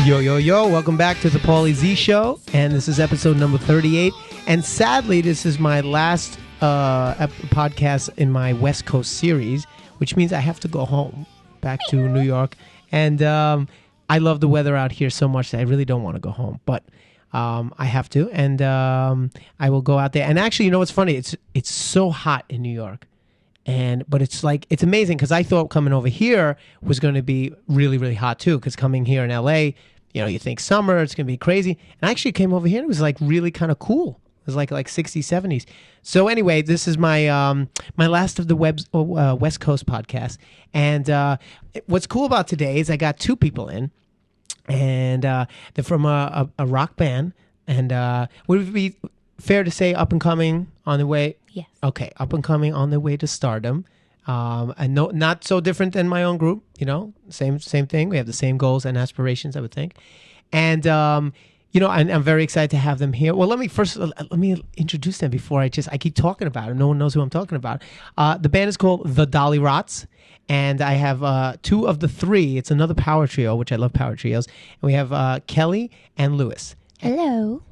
Yo, yo, yo, welcome back to the Paulie Z Show, and this is episode number 38, and sadly, this is my last podcast in my West Coast series, which means I have to go home, back to New York, and I love the weather out here so much that I really don't want to go home, but I have to, and I will go out there, and actually, you know what's funny? It's so hot in New York. But it's amazing because I thought coming over here was going to be really, really hot too. Because coming here in LA, you think summer, it's going to be crazy. And I actually came over here and it was like really kind of cool. It was like 60s, 70s. So anyway, this is my my last of the West Coast podcast. And what's cool about today is I got two people in, and they're from a rock band. And would it be fair to say up and coming on the way? Yes. Okay, up and coming on the way to stardom. And no, not so different than my own group, same thing. We have the same goals and aspirations, I would think. And, and I'm very excited to have them here. Well, let me introduce them before I keep talking about it. No one knows who I'm talking about. The band is called the Dollyrots. And I have two of the three. It's another power trio, which I love power trios. And we have Kelly and Lewis. Hello.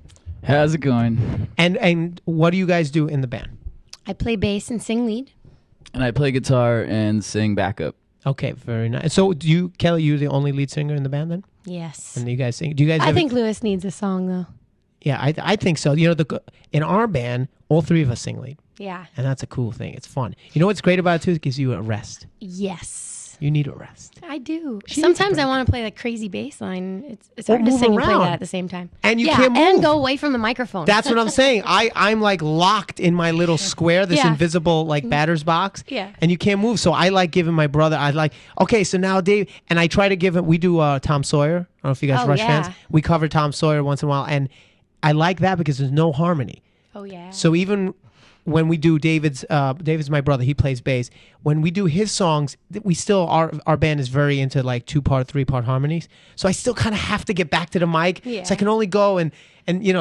How's it going? And what do you guys do in the band? I play bass and sing lead. And I play guitar and sing backup. Okay, very nice. So, Kelly, you're the only lead singer in the band then? Yes. And you guys sing? Do you guys? I think Lewis needs a song though. Yeah, I think so. In our band, all three of us sing lead. Yeah. And that's a cool thing. It's fun. You know what's great about it too? It gives you a rest. Yes. You need a rest. I do. Sometimes I want to play like crazy bass line. It's hard to move sing and play around. that at the same time. And you can't move. And go away from the microphone. That's what I'm saying. I'm like locked in my little square, this invisible like batter's box. Yeah. And you can't move. So I like giving my brother, okay, so now Dave, and I try to give him, we do Tom Sawyer. I don't know if you guys are Rush fans. We cover Tom Sawyer once in a while. And I like that because there's no harmony. Oh, yeah. So even when we do David's my brother, he plays bass. When we do his songs, we still, our band is very into like 2-part, 3-part harmonies. So I still kind of have to get back to the mic. Yeah. So I can only go and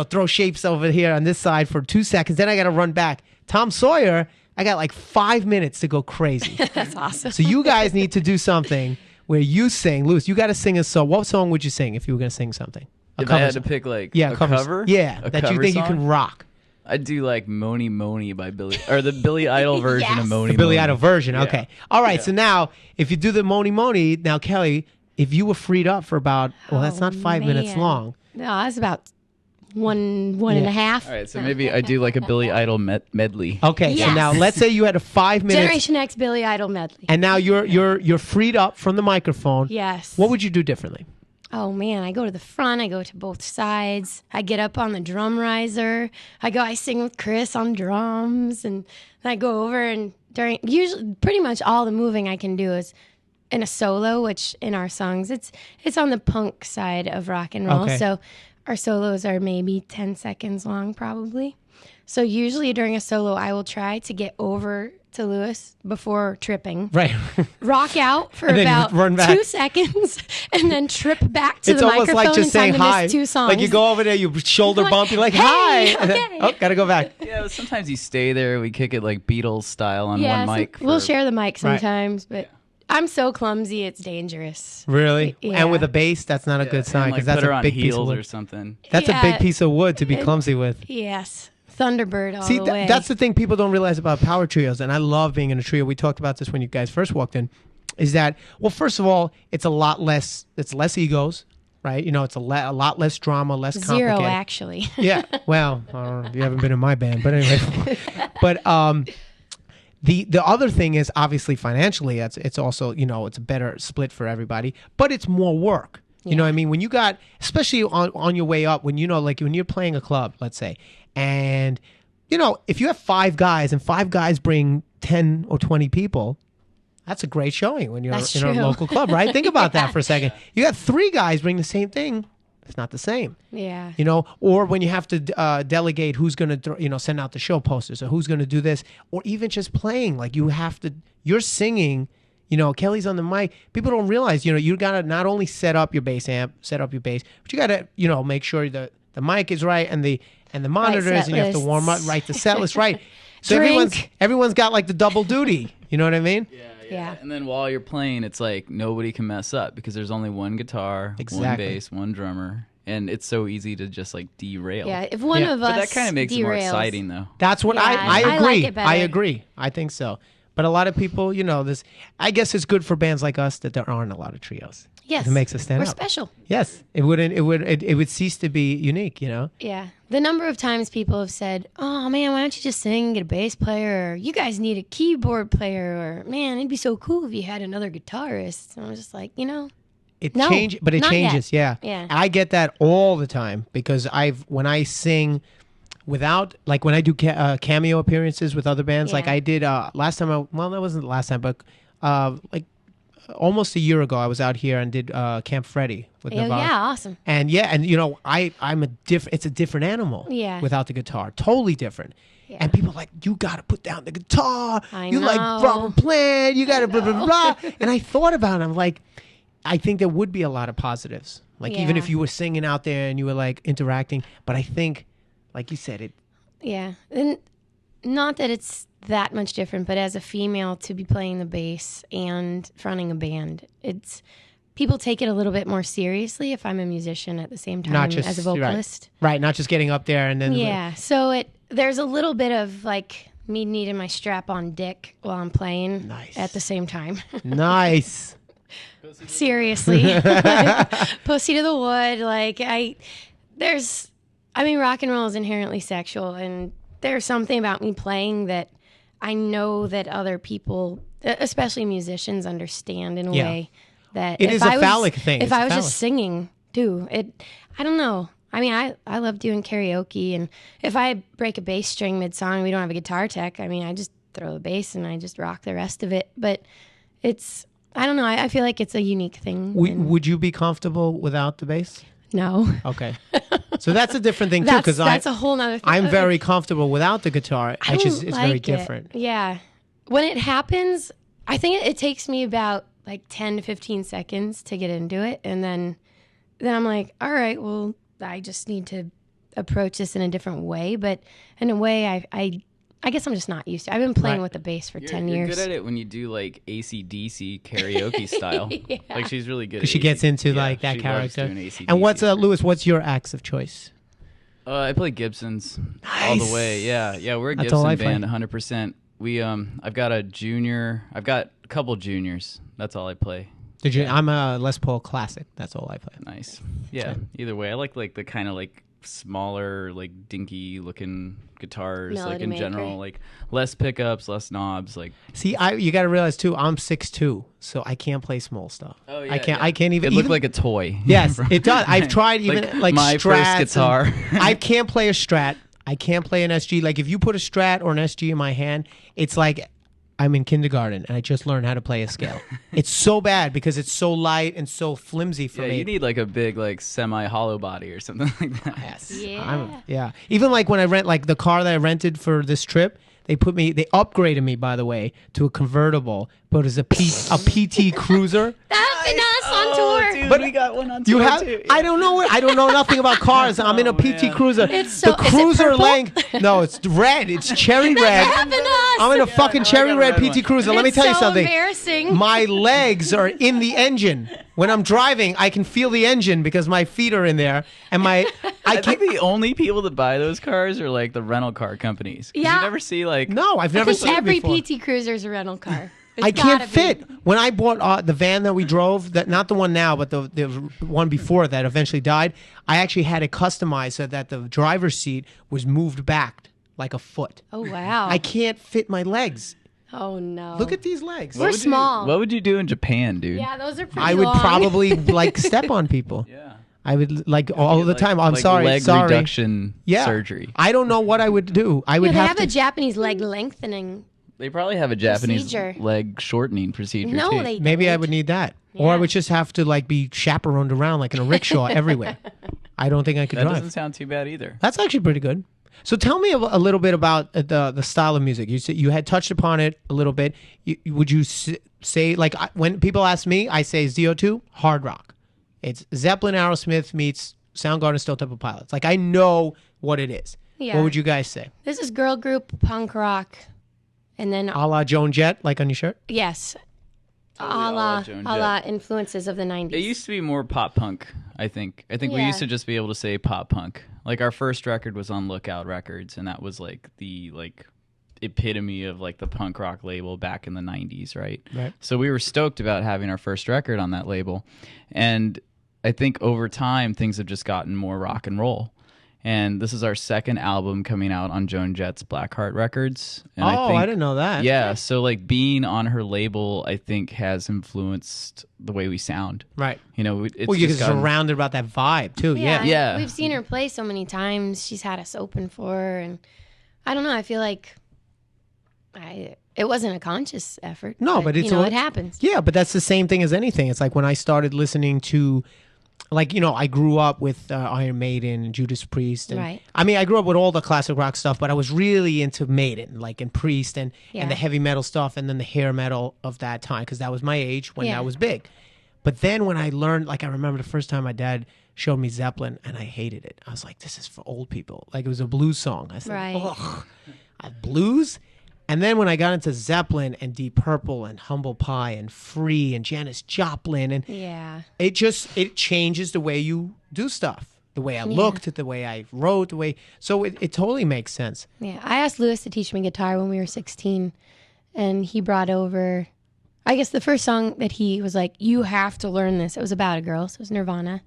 throw shapes over here on this side for 2 seconds. Then I got to run back. Tom Sawyer, I got like 5 minutes to go crazy. That's awesome. So you guys need to do something where you sing. Lewis, you got to sing a song. What song would you sing if you were going to sing something? If I had to pick a cover? Yeah, a that cover you think song? you can rock. I'd do like Moni Moni by the Billy Idol version of Moni The Billy Moni. Idol version, Yeah. okay. All right, so now, if you do the Moni Moni, now, Kelly, if you were freed up for about, that's not 5 minutes long. No, that's about one and a half. All right, so maybe I do like a Billy Idol medley. Okay, so Yes. now, let's say you had a 5 minutes, Generation X Billy Idol medley. and now you're freed up from the microphone. Yes. What would you do differently? Oh man, I go to the front, I go to both sides. I get up on the drum riser. I sing with Chris on drums, and then I go over and usually pretty much all the moving I can do is in a solo, which in our songs it's on the punk side of rock and roll. Okay. So our solos are maybe 10 seconds long probably. So usually during a solo I will try to get over to Lewis before tripping. Right. Rock out for And then about run back. 2 seconds and then trip back to It's the almost microphone like just in saying time to hi. miss 2 songs. Like you go over there, you shoulder Like, bump, you're like, hey, hi. And then, okay. gotta go back. Yeah, but sometimes you stay there. We kick it like Beatles style on one mic. We'll share the mic sometimes, but I'm so clumsy, it's dangerous. Really? Yeah. And with a bass, that's not a good sign and, like, because that's put her a on big piece of heels wood. or something. That's a Yeah. big piece of wood to be clumsy with. Yes. Thunderbird all See, the way. that's the thing people don't realize about power trios, and I love being in a trio. We talked about this when you guys first walked in, is that, well, first of all, it's less egos, right? It's a lot less drama, less complicated. 0 actually. Yeah, well, you haven't been in my band, but anyway. But the other thing is obviously financially, it's also, it's a better split for everybody, but it's more work. You know what I mean? When you got, especially on your way up, when when you're playing a club, let's say, and if you have 5 guys and 5 guys bring 10 or 20 people, that's a great showing when you're That's in a true. local club, right? Think about that for a second. You got 3 guys bring the same thing. It's not the same. Yeah. Or when you have to delegate who's going to, send out the show posters or who's going to do this, or even just playing. Like you're singing, Kelly's on the mic. People don't realize, you got to not only set up your bass amp, but you got to, make sure the mic is right and the monitors, set and you have to warm up, lists. right, the set list, right. So Drink. everyone's got like the double duty. You know what I mean? Yeah. Yeah. And then while you're playing, it's like nobody can mess up because there's only one guitar, one bass, one drummer, and it's so easy to just like derail. Yeah, if one of us But that kind of makes it more derails- exciting, though. That's what Yeah, I I agree. like it better. I agree. I think so. But a lot of people, you know, this. I guess it's good for bands like us that there aren't a lot of trios. Yes, It makes us stand we're out. special. Yes, it wouldn't. It would cease to be unique. You know. Yeah. The number of times people have said, "Oh man, why don't you just sing and get a bass player? Or you guys need a keyboard player? Or man, it'd be so cool if you had another guitarist." And I was just like, It No, changes, but it not changes. yet. Yeah. Yeah. I get that all the time because when I sing without, like when I do cameo appearances with other bands, like Yeah. I did last time. Well, that wasn't the last time, but like almost a year ago, I was out here and did Camp Freddy with "Oh Navarro. yeah, awesome." And you know, I'm a different. It's a different animal. Yeah. Without the guitar, totally different. Yeah. And people are like, you got to put down the guitar. I You like know. Robert Plant. You got to blah blah blah. And I thought about it. I'm like, I think there would be a lot of positives. Like even Yeah. if you were singing out there and you were like interacting, but I think, like you said, it. Yeah, and not that it's that much different, but as a female to be playing the bass and fronting a band, it's people take it a little bit more seriously if I'm a musician at the same time Not just as a right. vocalist. Right, not just getting up there and then. Yeah, so there's a little bit of like me needing my strap on dick while I'm playing Nice. at the same time. Nice. Seriously. Pussy to the wood. Like I mean, rock and roll is inherently sexual, and there's something about me playing that I know that other people, especially musicians, understand in a Yeah. way that It if is a I was- phallic thing. If It's I was phallic. just singing too, I don't know. I mean, I love doing karaoke, and if I break a bass string mid-song, we don't have a guitar tech. I mean, I just throw the bass and I just rock the rest of it. But I don't know. I feel like it's a unique thing. and- Would you be comfortable without the bass? no. Okay. So that's a different thing too, because That's a whole nother thing. I'm very comfortable without the guitar. I It's just don't it's like very it. different. Yeah. When it happens, I think it takes me about like 10 to 15 seconds to get into it. And then I'm like, all right, well, I just need to approach this in a different way. But in a way, I guess I'm just not used to it. I've been playing Right. with the bass for 10 You're years. good at it when you do like AC/DC karaoke style. Yeah. Like she's really good. She at gets AC. into Yeah, like that she loves character. doing AC/DC. And what's Lewis? What's your acts of choice? I play Gibsons all the way. Yeah, we're a That's all I Gibson play. band, 100%. We I've got a couple juniors. That's all I play. Did you? I'm a Les Paul classic. That's all I play. Nice. Yeah. Either way, I like the kind of like smaller, like dinky looking guitars, like Melody in maker. general, like less pickups, less knobs, like. See, you got to realize too. I'm 6'2", so I can't play small stuff. Oh yeah. I can't even. It looked even- like a toy. Yes, it does. I've tried even like my Strats first and- guitar. I can't play a Strat. I can't play an SG. Like if you put a Strat or an SG in my hand, it's like I'm in kindergarten and I just learned how to play a scale. It's so bad because it's so light and so flimsy for Yeah, me. you need like a big like semi hollow body or something like that. Yes. Yeah. Yeah. Even like when I rent like the car that I rented for this trip, they upgraded me, by the way, to a convertible, but it's a PT Cruiser. That's been us on tour. Dude, But we got one on You tour have? too. I don't know. I don't know nothing about cars. I'm in a PT man. Cruiser. It's so- the is it Cruiser purple? length. No, it's red. It's cherry red. Happened to us. I'm in a fucking no, I cherry got a red red PT one. Cruiser. Let me It's tell you so something. embarrassing. My legs are in the engine. When I'm driving, I can feel the engine because my feet are in there, and I I can't. think the only people that buy those cars are like the rental car companies. 'Cause Yeah. You never see like. No, I've I never think seen it every before. PT Cruiser is a rental car. It's I can't gotta be. fit. When I bought the van that we drove, that not the one now, but the one before that eventually died, I actually had it customized so that the driver's seat was moved back like a foot. Oh wow. I can't fit my legs. Oh no. Look at these legs. We're small. What would you do in Japan, dude? Yeah, those are pretty I would long. probably like step on people. Yeah. I would like all the Like- time. I'm like sorry. Leg sorry. reduction Yeah. surgery. I don't know what I would do. I would Yeah, they have have to. a Japanese leg lengthening. They probably have a Japanese Procedure. leg shortening procedure No, too. they Maybe I don't. would need that, or I Yeah. would just have to like be chaperoned around like in a rickshaw everywhere. I don't think I could That drive. doesn't sound too bad either. That's actually pretty good. So tell me a little bit about the style of music. You said you had touched upon it a little bit. Would you say like when people ask me, I say ZO2 hard rock. It's Zeppelin, Aerosmith meets Soundgarden, Stone Temple Pilots. Like I know what it is. Yeah. What would you guys say? This is girl group punk rock, and then A la Joan Jett, like on your shirt. yes, Totally a la Joan a la Jett. influences of the 90s. It used to be more pop punk, I think. I think we Yeah. used to just be able to say pop punk. Like our first record was on Lookout Records, and that was like the epitome of like the punk rock label back in the 90s, right? Right. So we were stoked about having our first record on that label. And I think over time things have just gotten more rock and roll. And this is our second album coming out on Joan Jett's Blackheart Records. And I didn't know that. Yeah, so like being on her label, I think has influenced the way we sound. Right. You know, it's Well, you're just gotten- surrounded about that vibe too. Yeah. Yeah. We've seen her play so many times. She's had us open for her, and I don't know. I feel like it wasn't a conscious effort. No, but it's it happens. Yeah, but that's the same thing as anything. It's like when I started listening to, like, I grew up with Iron Maiden and Judas Priest. And, Right. I mean, I grew up with all the classic rock stuff, but I was really into Maiden, like, and Priest and Yeah. the heavy metal stuff and then the hair metal of that time because that was my age when Yeah. that was big. But then when I learned, like, I remember the first time my dad showed me Zeppelin and I hated it. I was like, this is for old people. Like, it was a blues song. I said, Right. ugh, blues? And then when I got into Zeppelin and Deep Purple and Humble Pie and Free and Janis Joplin, and Yeah. it changes the way you do stuff, the way I looked, the way I wrote, so it totally makes sense. Yeah. I asked Lewis to teach me guitar when we were 16, and he brought over, I guess the first song that he was like, you have to learn this. It was about a girl, so it was Nirvana,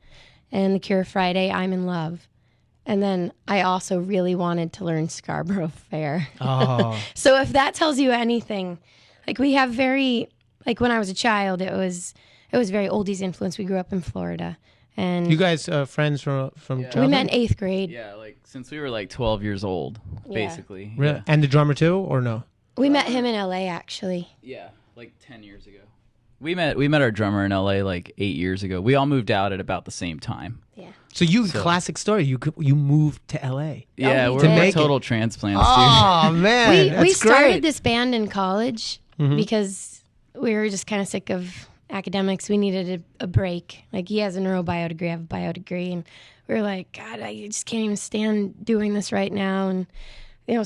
and The Cure, Friday, I'm in Love. And then I also really wanted to learn Scarborough Fair. Oh, So if that tells you anything, like we have very, like when I was a child, it was very oldies influence. We grew up in Florida, and you guys friends from childhood? we met in 8th grade. Yeah, like since we were like 12 years old, basically. Really? And the drummer too, or no? We met him in LA actually. Yeah, like 10 years ago. We met our drummer in LA like 8 years ago. We all moved out at about the same time. Yeah. So classic story. You moved to L.A. Yeah, we we're did. like Make it. total transplants, dude. Oh man, We that's started great. this band in college because we were just kind of sick of academics. We needed a break. Like he has a neurobio degree, I have a bio degree, and we were like, God, I just can't even stand doing this right now. And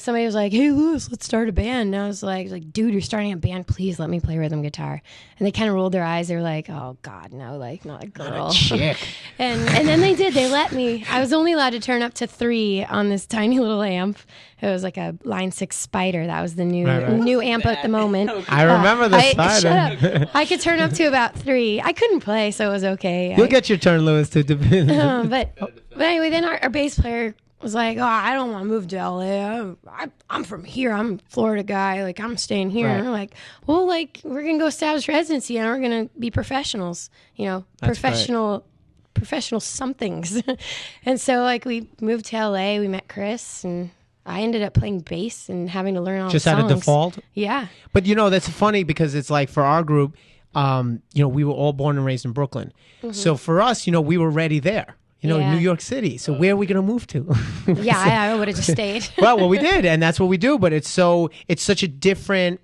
somebody was like, hey, Lewis, let's start a band. And I was like, dude, you're starting a band. Please let me play rhythm guitar. And they kind of rolled their eyes. They were like, oh, God, no, like, not a girl. Chick. and then they did. They let me. I was only allowed to turn up to 3 on this tiny little amp. It was like a Line 6 Spider. That was the new amp at the moment. I remember the Spider. Shut up. I could turn up to about 3. I couldn't play, so it was okay. You'll get your turn, Lewis. But anyway, then our bass player was like, oh, I don't want to move to LA. I'm from here. I'm a Florida guy. Like, I'm staying here. Right. And we're like, well, like, we're going to go establish residency and we're going to be professionals, That's professional somethings. And so, like, we moved to LA. We met Chris, and I ended up playing bass and having to learn all Just the songs. out of default. Yeah. But that's funny because it's like for our group, we were all born and raised in Brooklyn. So for us, we were already there. In Yeah. New York City. So where are we going to move to? Yeah, I would have just stayed. Well, we did, and that's what we do. But it's such a different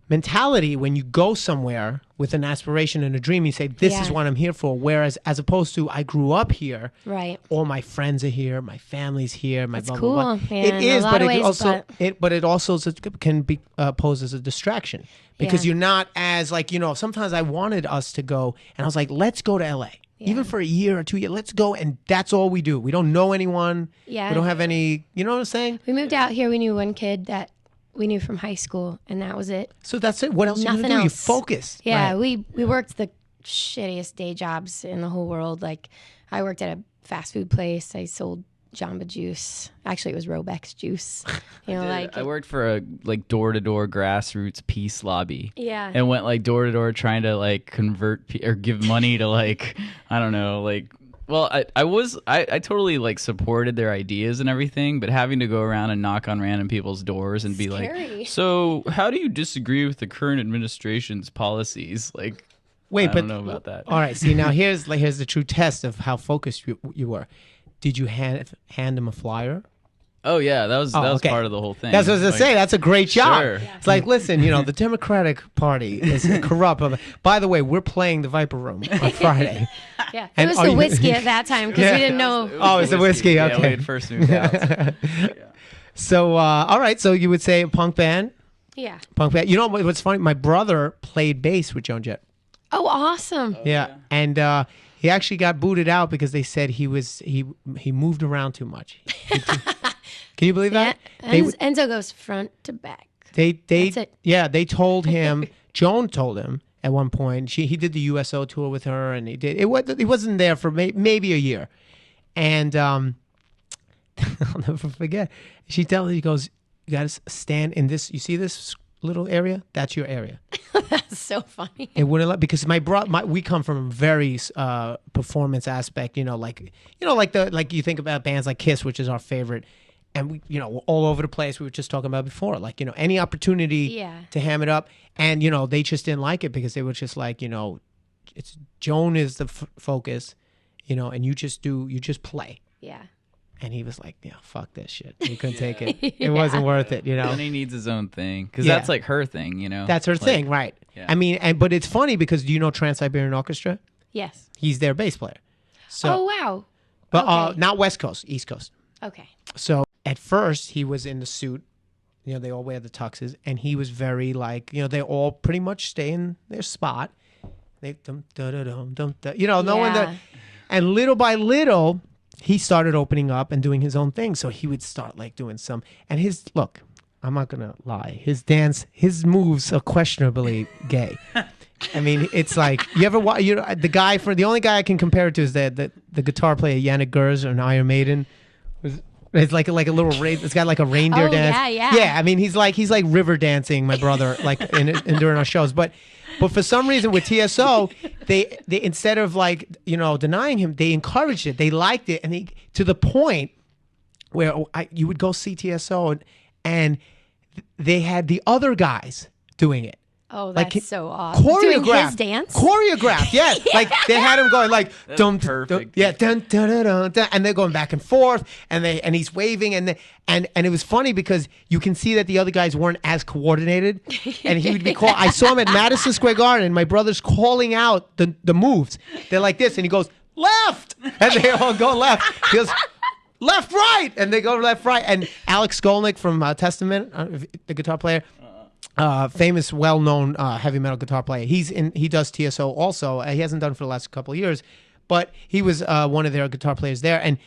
mentality when you go somewhere with an aspiration and a dream. You say, "This is Yeah. what I'm here for." Whereas, as opposed to, I grew up here. Right. All my friends are here. My family's here. My That's blah, blah, blah. cool. Yeah, It in is, a lot but of it ways, also but- it also can be posed as a distraction because Yeah. you're not as like Sometimes I wanted us to go, and I was like, "Let's go to LA." Even for a year or 2 years, let's go, and that's all we do. We don't know anyone. Yeah. We don't have any. You know what I'm saying? We moved out here. We knew one kid that we knew from high school, and that was it. So that's it. What else are you Nothing gonna do? You else. focus. Yeah, Right. we worked the shittiest day jobs in the whole world. Like, I worked at a fast food place. I sold Jamba Juice. Actually, it was Robex Juice. I worked for a like door-to-door grassroots peace lobby. Yeah. And went like door-to-door trying to like convert or give money to like, I don't know, like, well, I totally like supported their ideas and everything, but having to go around and knock on random people's doors and be Scary. like, so how do you disagree with the current administration's policies? Like, Wait, I but don't know about that. All right. See, now here's the true test of how focused you were. Did you hand him a flyer? Oh yeah, that was okay. part of the whole thing. That's what I was gonna say. That's a great job. Sure. It's like, listen, the Democratic Party is corrupt. By the way, we're playing the Viper Room on Friday. Yeah. It And was are the you- whiskey at that time because Yeah. we didn't know. Oh, it's the whiskey, Yeah, okay. we had first moved out. So, all right. So you would say a punk band. Yeah. Punk band. You know what's funny? My brother played bass with Joan Jett. Oh, awesome. Yeah, and he actually got booted out because they said he moved around too much. Can you believe that? Enzo goes front to back. That's it. Yeah, they told him. Joan told him at one point. He did the USO tour with her, and he wasn't there for maybe a year, and I'll never forget. She goes, "You got to stand in this. You see this little area? That's your area." That's so funny. It wouldn't let, because we come from a very performance aspect. Like you think about bands like Kiss, which is our favorite. And we, we're all over the place. We were just talking about before, like, any opportunity to ham it up. And, they just didn't like it because they were just like, it's Joan is the focus, and you just play. Yeah. And he was like, yeah, fuck this shit. He couldn't take it. It wasn't worth it, And he needs his own thing. Because that's like her thing, That's her thing, right. Yeah. I mean, but it's funny because do you know Trans-Siberian Orchestra? Yes. He's their bass player. So, oh, wow. But Okay. not West Coast, East Coast. Okay. So at first he was in the suit, they all wear the tuxes, and he was very like, they all pretty much stay in their spot. They no one that, and little by little he started opening up and doing his own thing. So he would start like doing some, and I'm not gonna lie, his moves are questionably gay. I mean, it's like, you ever watch, the only guy I can compare it to is the guitar player Yannick Gers on Iron Maiden. It's like a little it's got like a reindeer dance. Yeah. I mean, he's like river dancing, my brother, like in during our shows. But for some reason with TSO, they instead of like denying him, they encouraged it. They liked it, and to the point where you would go see TSO and they had the other guys doing it. Oh, that's like, so awesome. Choreographed. Doing his dance? Choreographed, yes. Yeah. Like, they had him going like, dum, perfect. yeah, dun, dun, dun, dun, dun, and they're going back and forth, and he's waving, and it was funny because you can see that the other guys weren't as coordinated, and he would be called. I saw him at Madison Square Garden, and my brother's calling out the moves. They're like this, and he goes, left, and they all go left. He goes, left, right, and they go left, right, and Alex Skolnick from Testament, the guitar player, famous, well-known heavy metal guitar player. He does TSO also. He hasn't done for the last couple of years, but he was one of their guitar players there, and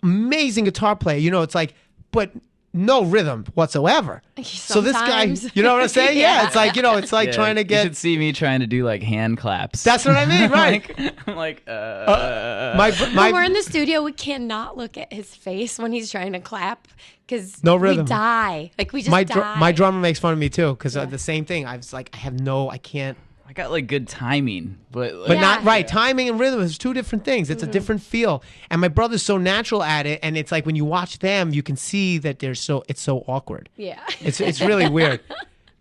amazing guitar player. It's like, but no rhythm whatsoever. So this guy, you know what I'm saying? Yeah, it's like, it's like trying to get. You should see me trying to do like hand claps. That's what I mean, right? I'm like, when we're in the studio, we cannot look at his face when he's trying to clap because no rhythm. We die. Like we just die. My drummer makes fun of me too because the same thing. I was like, I can't. I got like good timing, but not right. Timing and rhythm is two different things. It's a different feel. And my brother's so natural at it, and it's like when you watch them, you can see that it's so awkward. Yeah, it's really weird.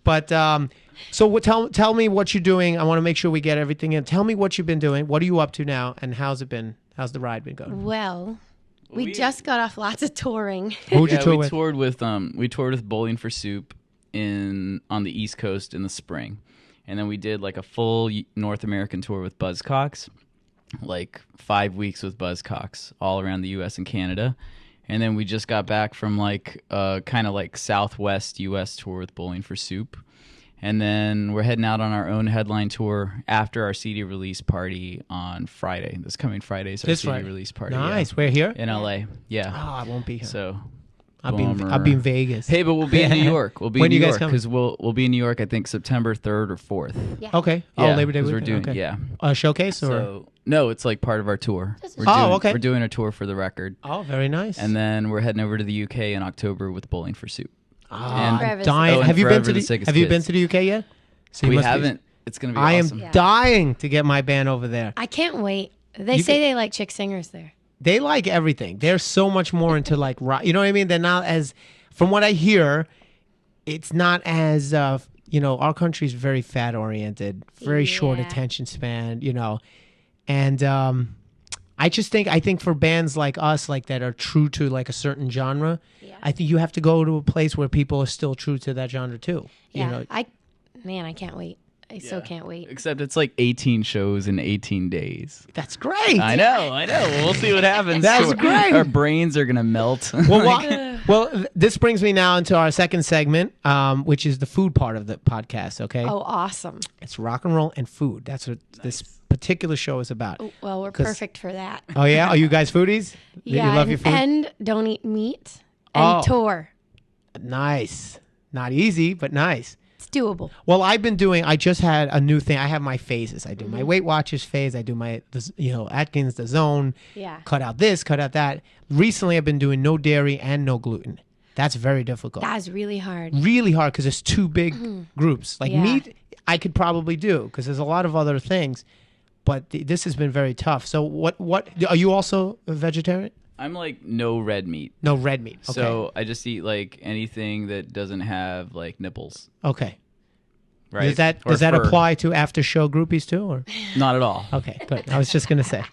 But so tell me what you're doing. I want to make sure we get everything in. Tell me what you've been doing. What are you up to now, and how's it been? How's the ride been going? Well, we just got off lots of touring. Who'd you tour with? We toured with Bowling for Soup on the East Coast in the spring. And then we did like a full North American tour with Buzzcocks, like 5 weeks with Buzzcocks all around the U.S. and Canada. And then we just got back from like kind of like Southwest U.S. tour with Bowling for Soup. And then we're heading out on our own headline tour after our CD release party on Friday. This coming Friday is our CD release party. Nice. We're here? In L.A. Yeah. Oh, I won't be here. So... I'll be in Vegas. Hey, but we'll be in New York. We'll be in New York because we'll be in New York. I think September 3rd or 4th. Yeah. Okay. Yeah, Labor Day we're doing a showcase or so, no, it's like part of our tour. Okay. We're doing a tour for the record. Oh, very nice. And then we're heading over to the UK in October with Bowling for Soup. I'm dying. Have you been to the UK yet? So we haven't. It's gonna be awesome. I am dying to get my band over there. I can't wait. They say they like chick singers there. They like everything. They're so much more into like rock. You know what I mean? They're not as. From what I hear, it's not as, our country's very fat oriented, very short attention span, and I think for bands like us, like that are true to like a certain genre, I think you have to go to a place where people are still true to that genre too. Yeah, I can't wait. I so can't wait. Except it's like 18 shows in 18 days. That's great. I know. We'll see what happens. That's great. Our brains are gonna melt. Well, this brings me now into our second segment, which is the food part of the podcast. Okay. Oh, awesome. It's rock and roll and food. That's what this particular show is about. Oh, well, we're perfect for that. Oh yeah, are you guys foodies? Yeah, you love your food. And don't eat meat and tour. Nice. Not easy, but nice. It's doable. Well, I just had a new thing. I have my phases. I do my Weight Watchers phase. I do my, Atkins, the zone. Yeah. Cut out this, cut out that. Recently, I've been doing no dairy and no gluten. That's very difficult. That's really hard. Really hard because there's two big groups. Like Yeah. meat, I could probably do because there's a lot of other things. But this has been very tough. So what are you also a vegetarian? I'm like no red meat. No red meat. Okay. So I just eat like anything that doesn't have like nipples. Okay. Right. Does that fur. apply to after show groupies too? Or Not at all. okay, good. I was just gonna say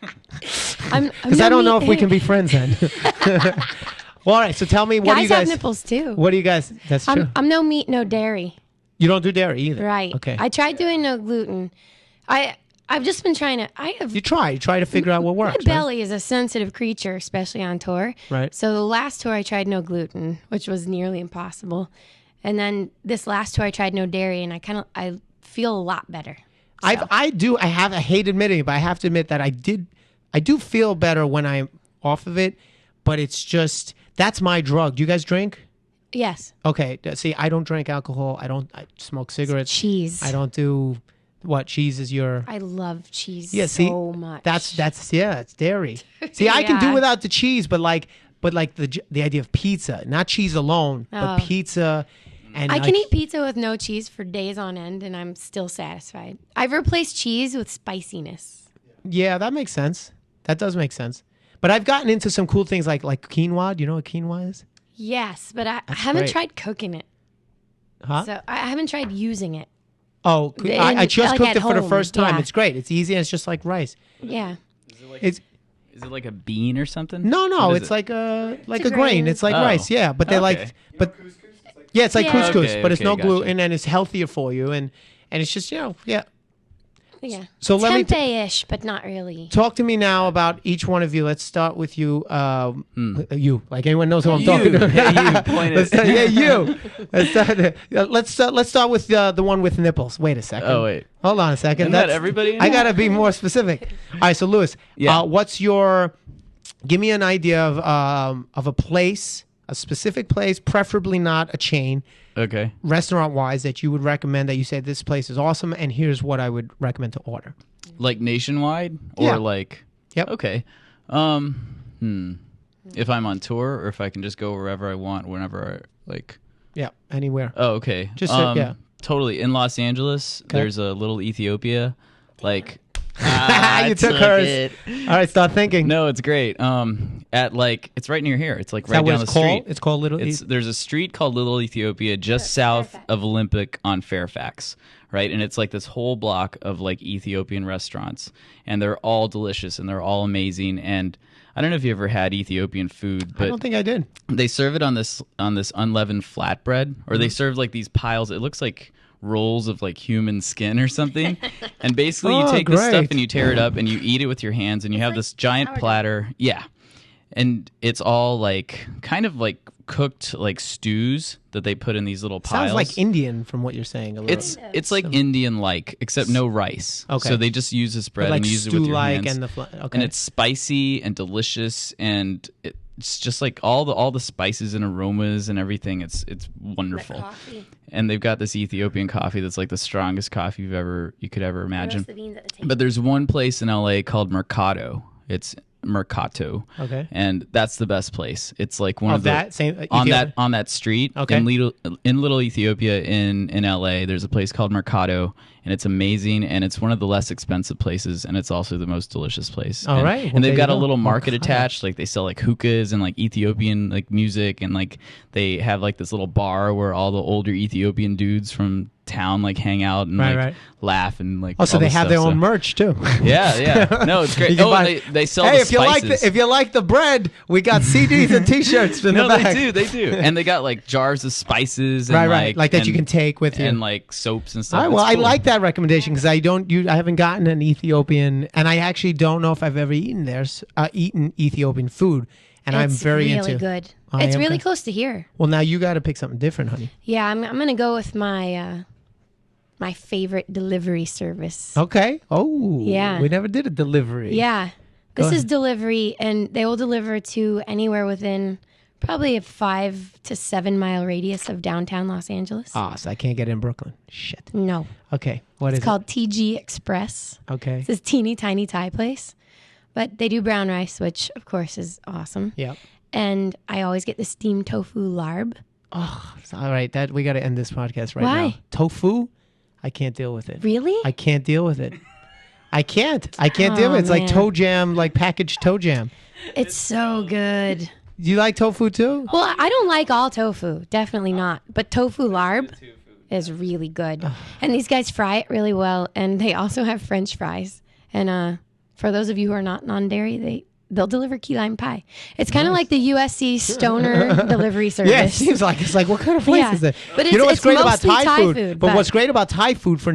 I'm because I don't know if we can be friends then. Well, all right. So tell me, what do you guys? have nipples too. What do you guys? That's true. I'm no meat, no dairy. You don't do dairy either, Right. Okay. I tried doing no gluten. I've just been trying to. You try to figure out what works. My belly is a sensitive creature, especially on tour. Right. So the last tour I tried no gluten, which was nearly impossible, and then this last tour I tried no dairy, and I feel a lot better. So. I hate admitting it, but I have to admit that I do feel better when I'm off of it, but it's just that's my drug. Do you guys drink? Yes. Okay. See, I don't drink alcohol. I smoke cigarettes. Cheese. I don't do what cheese is your. I love cheese so much. That's it's dairy. See, I can do Yeah. without the cheese, but the idea of pizza, not cheese alone, but pizza. And I can eat pizza with no cheese for days on end, and I'm still satisfied. I've replaced cheese with spiciness. Yeah, that makes sense. That does make sense. But I've gotten into some cool things like quinoa. Do you know what quinoa is? Yes, but I haven't great. tried cooking it. Huh? So I haven't tried using it. Oh, I just like cooked at it for the home, first time. yeah. It's great. It's easy and it's just like rice. Yeah. It's Is it like a bean or something? no, What is it's it? like a a grain. grain. It's like Oh. rice. Yeah, but they Okay. yeah, it's like Yeah. couscous, Okay, but it's no okay, gotcha. gluten and it's healthier for you and it's just yeah. Yeah. So let me Tempeh-ish, but not really. talk to me now about each one of you. Let's start with you. You, like anyone knows who I'm talking to. Yeah, you. Point it. You. Let's start with the one with nipples. Wait a second. Oh, wait. Hold on a second. Isn't that everybody? I gotta be more specific. All right, so Lewis, Yeah. give me an idea of a place, a specific place, preferably not a chain, Okay. restaurant wise, that you would recommend, that you say this place is awesome and here's what I would recommend to order. Like nationwide or Yeah. like. Yep. Okay. If I'm on tour or if I can just go wherever I want, whenever I like. Yeah, anywhere. Oh, okay. Just, yeah. Totally. In Los Angeles, there's a little Ethiopia. Like. You I took hers. it. All right, start thinking. No, it's great. At like it's right near here. It's like Is right that what down the it's called? street. It's called Little There's a street called Little Ethiopia just south of Olympic on Fairfax, right? And it's like this whole block of like Ethiopian restaurants, and they're all delicious and they're all amazing. And I don't know if you ever had Ethiopian food, I but don't think I did. they serve it on this unleavened flatbread, or they serve like these piles. It looks like rolls of like human skin or something, and basically you Oh, take this stuff great. and you tear it up and you eat it with your hands, and you have this giant platter. Yeah, and it's all like kind of like cooked like stews that they put in these little piles. Sounds like Indian from what you're saying. A little. It's like Indian like, except no rice. Okay. So they just use this bread like and use it with your stew-like hands. and the okay. And it's spicy and delicious, and it's just like all the spices and aromas and everything. It's wonderful. Coffee. And they've got this Ethiopian coffee that's like the strongest coffee you could ever imagine. Roast the beans at the table. But there's one place in LA called Mercado. It's Mercato. Okay. And that's the best place. It's like one Of of the that same on Ethiopia? that street Okay. in Little Ethiopia in LA. There's a place called Mercado, and it's amazing, and it's one of the less expensive places, and it's also the most delicious place. All and, right. Well, and there they've you got a go. little market Mercado. attached. Like they sell like hookahs and like Ethiopian like music, and like they have like this little bar where all the older Ethiopian dudes from town, like hang out and Right. laugh and like. Oh, so all they this have stuff, their so- own merch too. Yeah. No, it's great. You can Oh, buy- and they sell Hey, the if you like spices. if you like the bread, we got CDs and T-shirts in No, the back. they do, and they got like jars of spices, and, Right, like that you and- can take with you. and like soaps and stuff. All right, well, It's I cool. like that recommendation because I haven't gotten an Ethiopian, and I actually don't know if I've ever eaten eaten Ethiopian food, and I'm It's very really into. good. I It's am really good. close to here. Well, now you got to pick something different, honey. Yeah, I'm gonna go with my my favorite delivery service. Okay. Oh, Yeah. We never did a delivery. Yeah, Go this is ahead. delivery, and they will deliver to anywhere within probably a 5 to 7 mile radius of downtown Los Angeles. Ah, so I can't get in Brooklyn. Shit. No, Okay. What is it's called TG Express. it? Okay. It's this teeny tiny Thai place, but they do brown rice, which of course is awesome. Yeah. And I always get the steamed tofu larb. Oh, all right. That we got to end this podcast right Why? now. Tofu, I can't deal with it. Really? I can't deal with it. I can't deal with it. Oh, It's like man. toe jam, like packaged toe jam. It's so good. Do you like tofu too? Well, I don't like all tofu, definitely not. But tofu larb is really good, and these guys fry it really well. And they also have French fries. And for those of you who are not non-dairy, they'll deliver key lime pie. It's kind of like the USC stoner delivery service. Yeah, it seems like it's like what kind of place Yeah. is it? But you know what's it's great about mostly Thai, Thai food? food, but but- what's great about Thai food for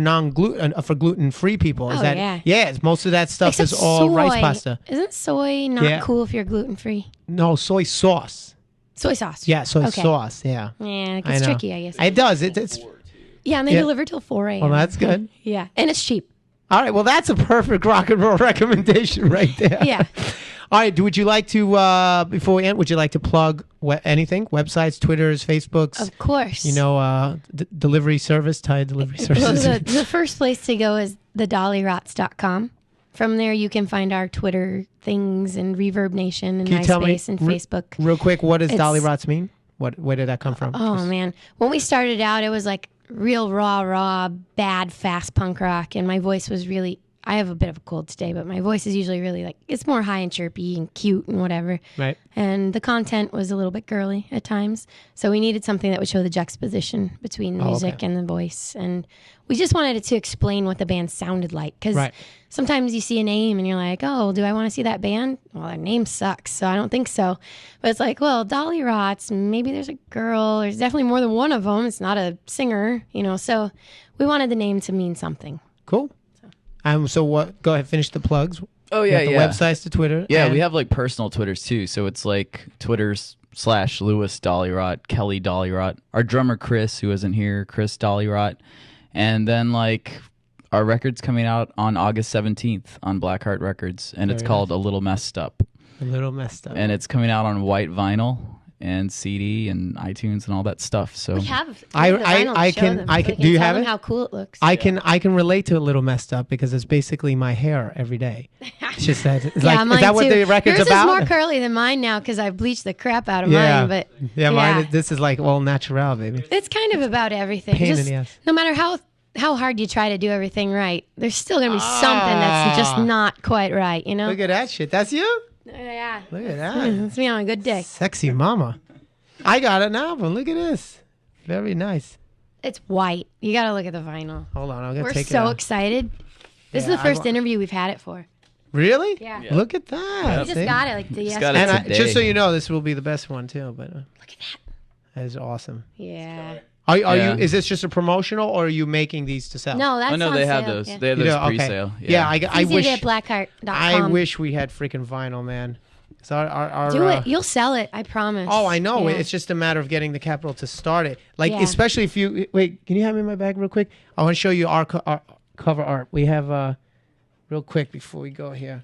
for gluten-free people is Oh, that yeah. it's most of that stuff Except is all rice soy. pasta. Isn't soy not Yeah. cool if you're gluten free? No, soy sauce. Soy sauce. Yeah, soy Okay. sauce. Yeah. Yeah, it I gets know. tricky, I guess. It does. It's Yeah, and they Yeah. deliver till 4 a.m. well, that's good. Yeah, and it's cheap. All right. Well, that's a perfect rock and roll recommendation right there. Yeah. All right. Would you like to before we end? Would you like to plug anything? Websites, Twitters, Facebooks. Of course. You know, delivery service, Thai delivery Well, services. the first place to go is thedollyrots.com. From there, you can find our Twitter things and Reverb Nation and Can you tell me MySpace and re- Facebook. Real quick, what does It's- Dollyrots mean? Where did that come from? Oh man, when we started out, it was like real raw, bad, fast punk rock, and my voice was really. I have a bit of a cold today, but my voice is usually really like it's more high and chirpy and cute and whatever. Right. And the content was a little bit girly at times, so we needed something that would show the juxtaposition between the music okay. and the voice, and we just wanted it to explain what the band sounded like because. Right. Sometimes you see a name and you're like, oh, do I want to see that band? Well, their name sucks, so I don't think so. But it's like, well, Dollyrots, maybe there's a girl. There's definitely more than one of them. It's not a singer, so we wanted the name to mean something. Cool. So what? Go ahead, finish the plugs. Oh You yeah, have the yeah. websites, the Twitter. Yeah, and- we have like personal Twitters too. So it's like Twitters/Lewis Dollyrot, Kelly Dollyrot, our drummer Chris, who isn't here, Chris Dollyrot, and then like our record's coming out on August 17th on Blackheart Records, and it's Very called A Little Messed Up, a little messed up. and it's coming out on white vinyl and CD and iTunes and all that stuff. So We have. I- the vinyl to I show can- them, I so can- they do you tell have them it? how cool it looks. I can relate to a little messed up because it's basically my hair every day. It's just that. It's like, mine is that what too. the record's Yours about? is more curly than mine now because I've bleached the crap out of yeah. mine. But yeah, mine. This is like all natural, baby. it's kind of about everything. Pain in Just the ass. no matter how hard you try to do everything right, there's still gonna be something that's just not quite right. Look at that shit. That's you. Yeah. Look at that. It's me on a good day. Sexy mama. I got an album. Look at this. Very nice. It's white. You got to look at the vinyl. Hold on. I'm gonna We're take it so out. excited. This Yeah, is the first I- interview we've had it for. Really? Yeah. Look at that. We just see? got it like Just yesterday. got it And today. just so you know, this will be the best one too. But Look at that. that is awesome. Yeah. Are Yeah. you? Is this just a promotional, or are you making these to sell? No, that's oh no, on they have sale. those. Yeah. They have You those know, okay. pre-sale. Yeah, I It's easy wish. to get blackheart.com. I wish we had freaking vinyl, man. So our Do it. You'll sell it. I promise. Oh, I know. Yeah. It's just a matter of getting the capital to start it. Like, Yeah. especially if you wait. Can you have me in my bag real quick? I want to show you our cover art. We have real quick before we go here.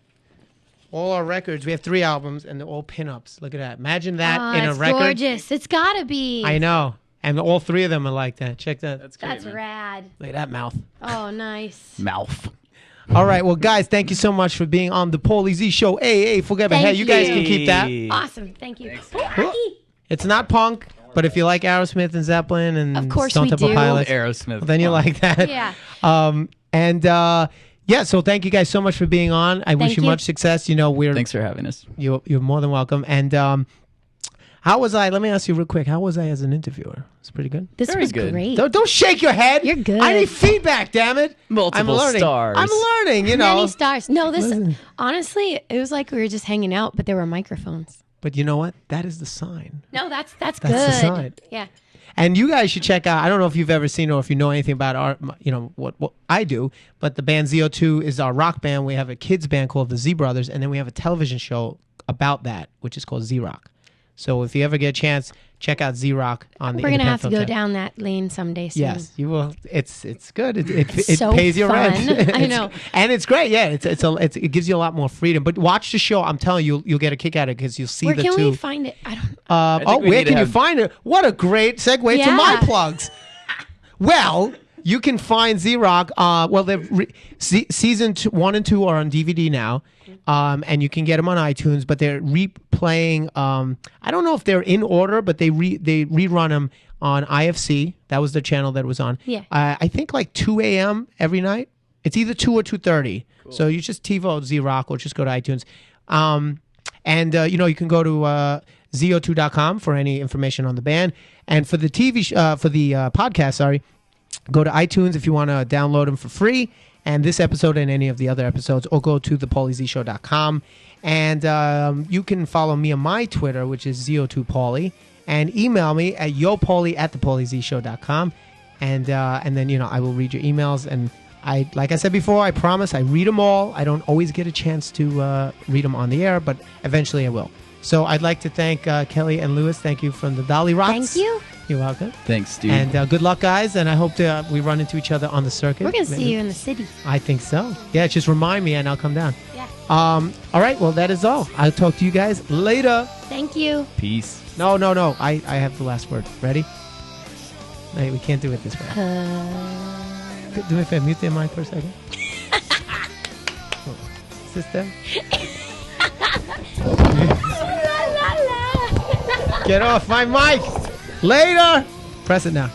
All our records. We have 3 albums, and they're all pinups. Look at that. Imagine that Oh, in a it's record. gorgeous. It's gotta be. I know. And all 3 of them are like that. Check that. That's great. That's man. rad. Look at that mouth. Oh, nice. Mouth. All right. Well, guys, thank you so much for being on the Paulie Z Show. Hey, forget about Thank Hey, you guys can keep that. Awesome. Thank you. It's not punk, but if you like Aerosmith and Zeppelin and Of course Stone we Temple do. Pilots, Aerosmith. then you like that. Yeah. Yeah, so thank you guys so much for being on. I wish Thank you you. much success. You know, Thanks for having us. you're more than welcome. And how How was I? Let me ask you real quick. How was I as an interviewer? It's pretty good. This Very was good. great. Don't shake your head. You're good. I need feedback, damn it. Multiple I'm learning. stars. I'm learning, you know. Many stars. No, this Listen. honestly, it was like we were just hanging out, but there were microphones. But you know what? That is the sign. No, that's That's good. the sign. Yeah. And you guys should check out. I don't know if you've ever seen or if you know anything about our, what I do. But the band ZO2 is our rock band. We have a kids band called the Z Brothers, and then we have a television show about that, which is called Z Rock. So if you ever get a chance, check out Z Rock on the. We're gonna have to Independent go Film down that lane someday soon. Yes, you will. It's good. It so pays your fun. rent. I know. And it's great. Yeah, it gives you a lot more freedom. But watch the show. I'm telling you, you'll get a kick out of it because you'll see Where the can two. we find it? I don't. think we Where need to can you have- find it? What a great segue to Yeah. my plugs. Well, you can find Z Rock. Season 1 and 2 are on DVD now, and you can get them on iTunes. But they're replaying. I don't know if they're in order, but they rerun them on IFC. That was the channel that it was on. Yeah. I think like 2 a.m. every night. It's either 2 or 2:30. So you just TiVo Z Rock or just go to iTunes. And you can go to zo2.com for any information on the band. And for the podcast, sorry, go to iTunes if you want to download them for free. And this episode and any of the other episodes, or go to the PaulieZShow.com. And you can follow me on my Twitter, which is zo2paulie, and email me at yopaulie@thepauliezshow.com. And then I will read your emails. And like I said before, I promise I read them all. I don't always get a chance to read them on the air, but eventually I will. So I'd like to thank Kelly and Lewis. Thank you from the Dollyrots. Thank you. You're welcome. Thanks, dude. And good luck, guys. And I hope we run into each other on the circuit. We're gonna Maybe. see you in the city. I think so. Yeah, just remind me and I'll come down. Yeah. All right. Well, that is all. I'll talk to you guys later. Thank you. Peace. No. I have the last word. Ready? No, we can't do it this way. Do me a favor. Mute the mic for a second. Sister. Get off my mic. Later. Press it now.